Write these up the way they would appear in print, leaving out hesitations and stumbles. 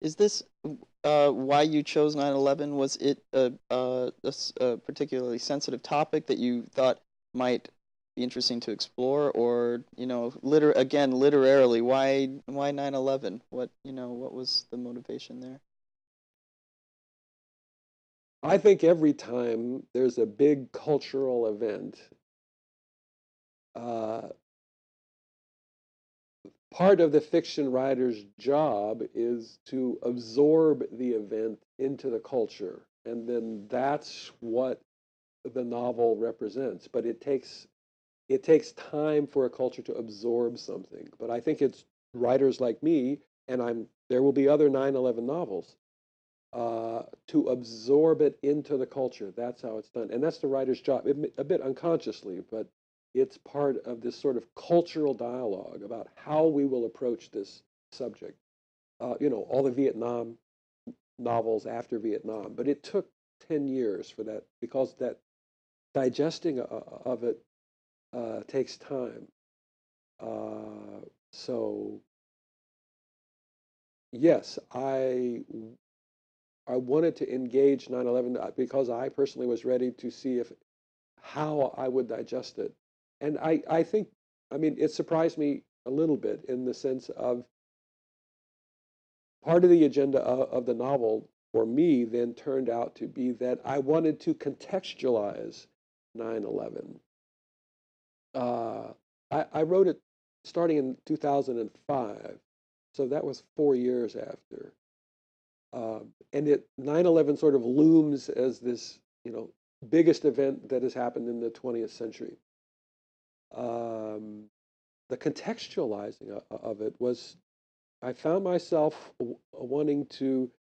Is this why you chose 9/11? Was it a particularly sensitive topic that you thought might be interesting to explore, or literarily, why 9/11? What was the motivation there? I think every time there's a big cultural event, uh, part of the fiction writer's job is to absorb the event into the culture. And then that's what the novel represents. But it takes time for a culture to absorb something. But I think it's writers like me, and there will be other 9/11 novels, to absorb it into the culture. That's how it's done. And that's the writer's job, a bit unconsciously, but it's part of this sort of cultural dialogue about how we will approach this subject. All the Vietnam novels after Vietnam, but it took 10 years for that because that digesting of it takes time. So yes, I wanted to engage 9/11 because I personally was ready to see if how I would digest it. And I think, I mean, it surprised me a little bit in the sense of part of the agenda of the novel for me then turned out to be that I wanted to contextualize 9/11. Uh, I wrote it starting in 2005, so that was 4 years after. And 9/11 sort of looms as this, biggest event that has happened in the 20th century. Um, the contextualizing of it was, I found myself wanting to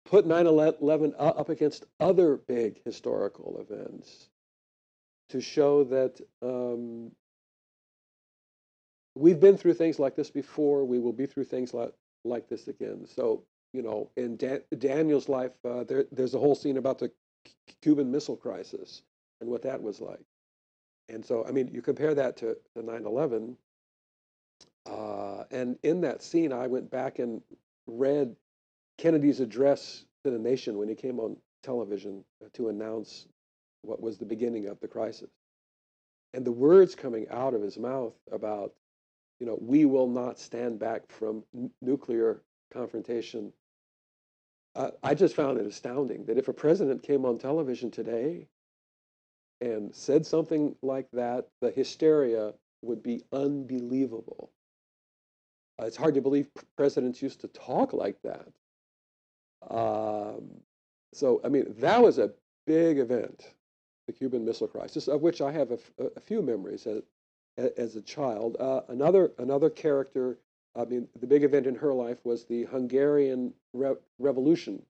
put 9/11 up against other big historical events to show that we've been through things like this before. We will be through things like this again. So, in Daniel's life, there's a whole scene about the Cuban Missile Crisis and what that was like. And so, I mean, you compare that to 9/11, and in that scene, I went back and read Kennedy's address to the nation when he came on television to announce what was the beginning of the crisis. And the words coming out of his mouth about, we will not stand back from nuclear confrontation. I just found it astounding that if a president came on television today and said something like that, the hysteria would be unbelievable. It's hard to believe presidents used to talk like that. Um, so, I mean, that was a big event, the Cuban Missile Crisis, of which I have a few memories as a child. Another character, I mean, the big event in her life was the Hungarian Revolution.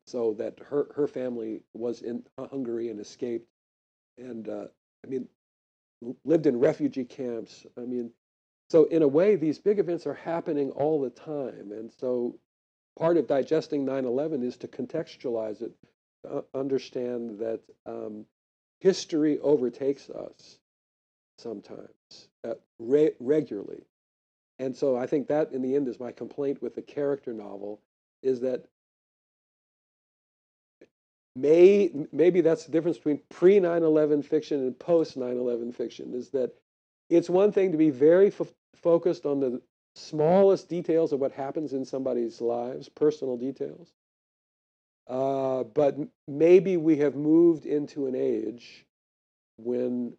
So that her family was in Hungary and escaped, and I mean, lived in refugee camps. I mean, so in a way, these big events are happening all the time, and so part of digesting 9/11 is to contextualize it, to understand that history overtakes us sometimes, regularly. And so I think that in the end is my complaint with the character novel is that maybe that's the difference between pre 9/11 fiction and post 9/11 fiction is that it's one thing to be very focused on the smallest details of what happens in somebody's lives, personal details. But maybe we have moved into an age when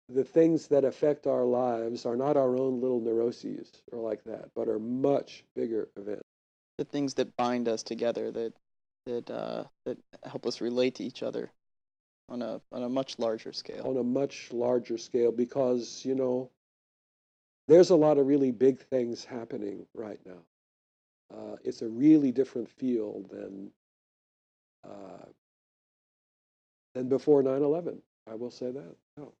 the things that affect our lives are not our own little neuroses or like that, but are much bigger events The things that bind us together, that help us relate to each other on a much larger scale. on a much larger scale because, there's a lot of really big things happening right now. It's a really different feel uh, than before 9/11. I will say that. Oh.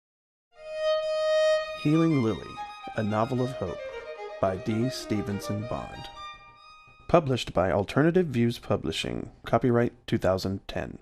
Healing Lily, a Novel of Hope by D. Stephenson Bond. Published by Alternative Views Publishing. Copyright 2010.